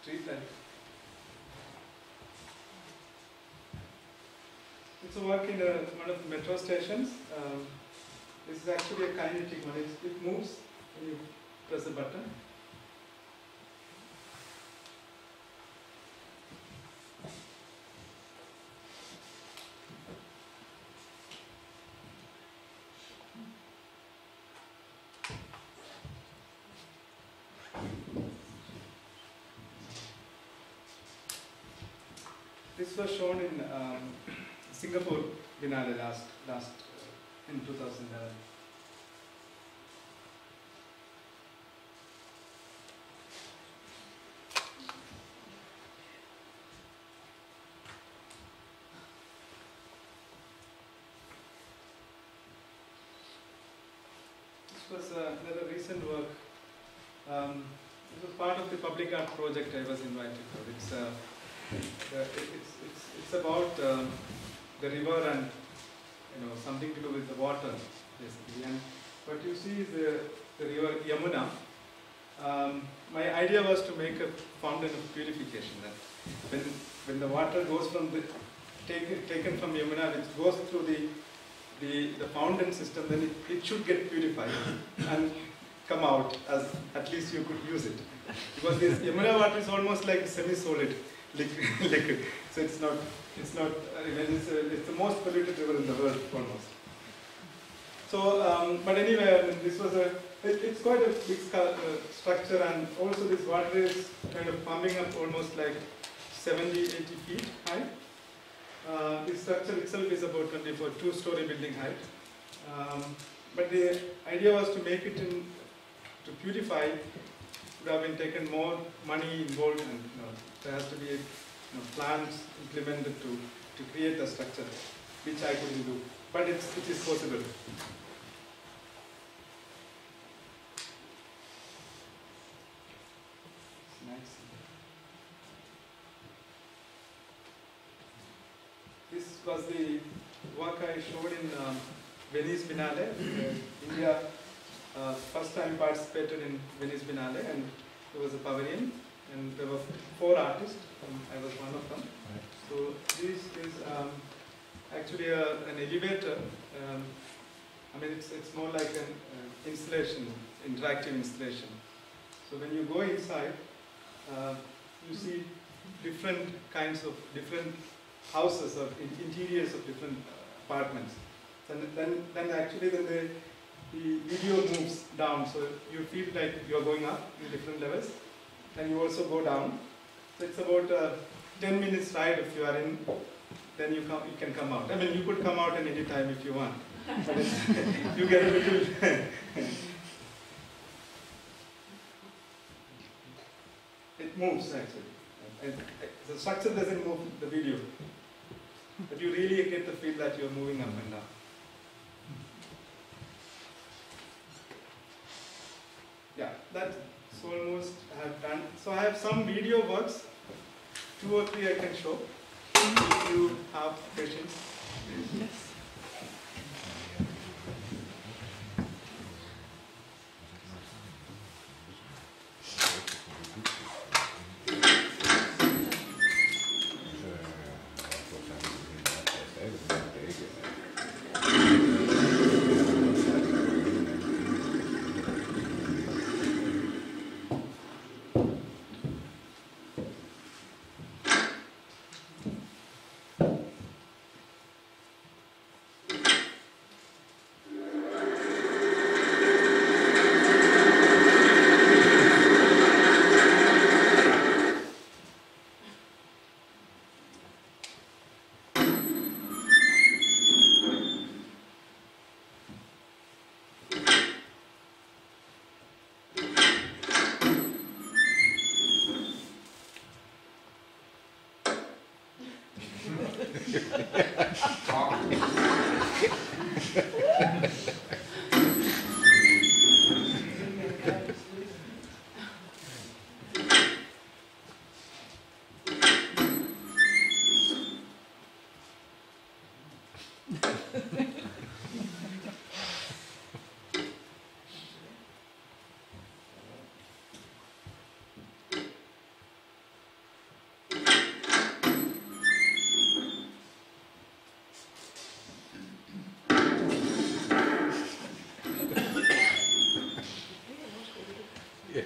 street light. It's a work in one of the metro stations. This is actually a kinetic one. It moves when you press a button. This was shown in Singapore Biennale last in 2011. This was another recent work. It was part of the public art project I was invited for. It's about the river and something to do with the water basically. And what you see is the river Yamuna. My idea was to make a fountain of purification. That when the water goes from taken from Yamuna, which goes through the fountain system, then it should get purified and come out as at least you could use it. Because this Yamuna water is almost like semi-solid liquid. So it's the most polluted river in the world almost. So, but anyway, this was it's quite a big structure, and also this water is kind of pumping up almost like 70-80 feet high. This structure itself is about 2-story building height. But the idea was to make it to purify. Would have been taken more money involved, and there has to be plans implemented to create the structure, which I couldn't do. But it is possible. Nice. This was the work I showed in Venice Biennale. India first time participated in Venice Biennale, and there was a pavilion, and there were 4 artists. I was one of them. Right. So this is actually an elevator. I mean, it's more like an installation, interactive installation. So when you go inside, you see different kinds of different houses or interiors of different apartments. And then actually when the video moves down, so you feel like you're going up in different levels, and you also go down. So it's about a 10 minutes ride if you are in, then you can come out. I mean, you could come out at any time if you want. But you get a little... It moves actually. And the structure doesn't move the video. But you really get the feel that you're moving up and down. Yeah, that's almost I have done. So I have some video works, 2 or 3 I can show, if you have patience. Yes. For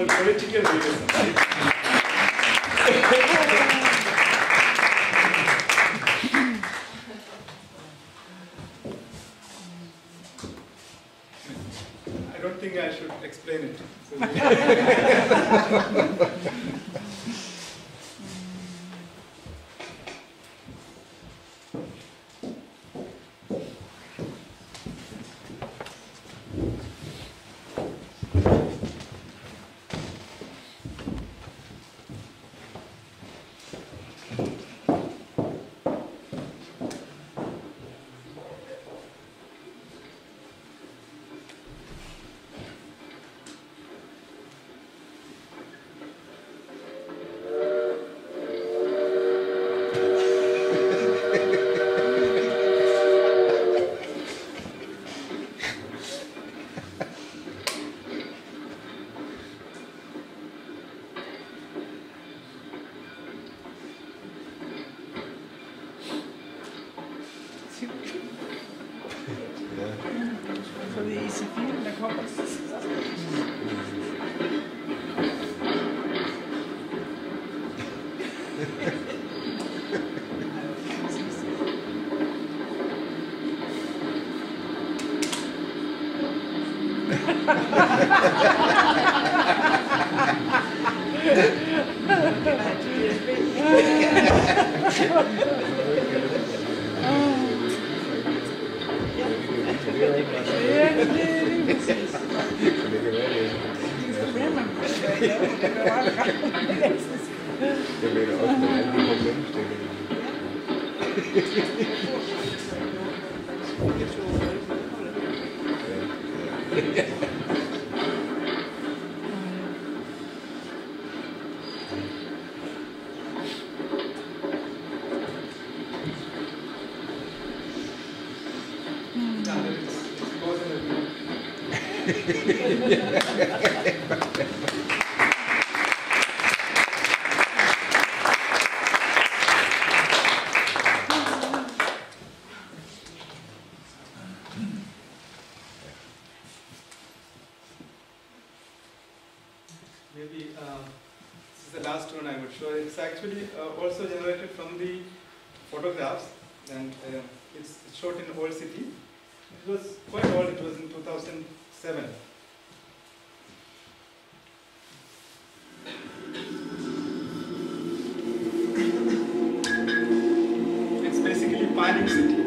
political reasons. I don't think I should explain it. Så det er i civilen, der kommer. Jeg mener også med alle de her mellemstillinger. Maybe this is the last one I would show. It's actually also generated from the photographs, and it's shot in Old City. It was quite old, it was in 2007. It's basically Panic City.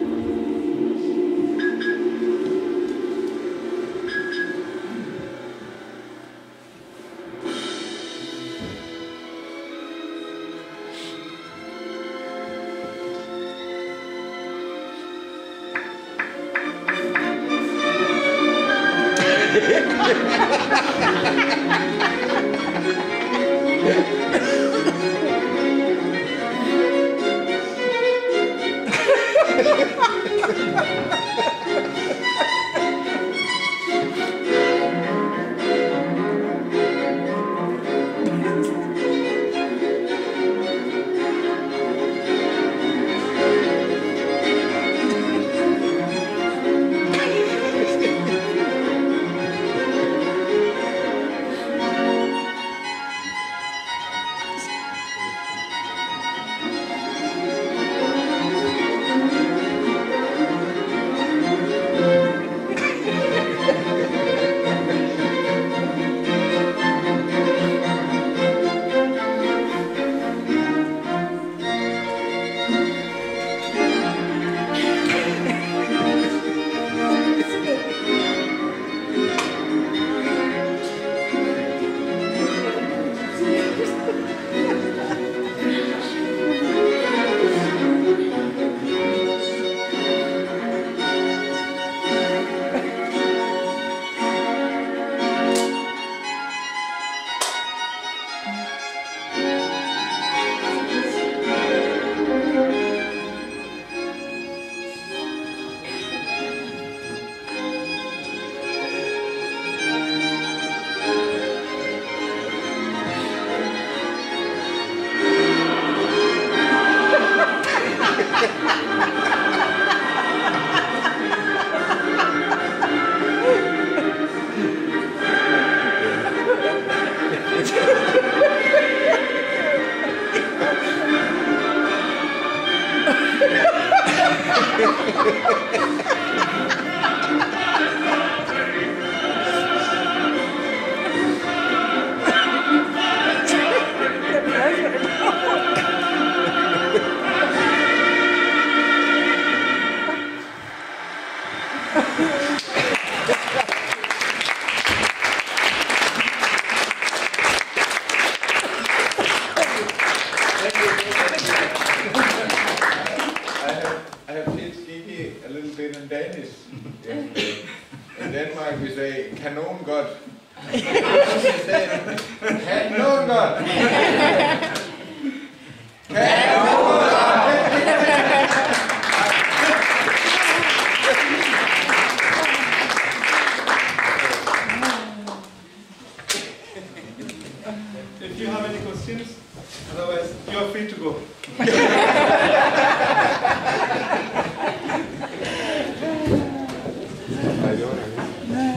I have teach Gigi a little bit in Danish. In Denmark we say, kanon godt. She said, kanon godt. Kanon If you have any questions, otherwise you are free to go. I don't know.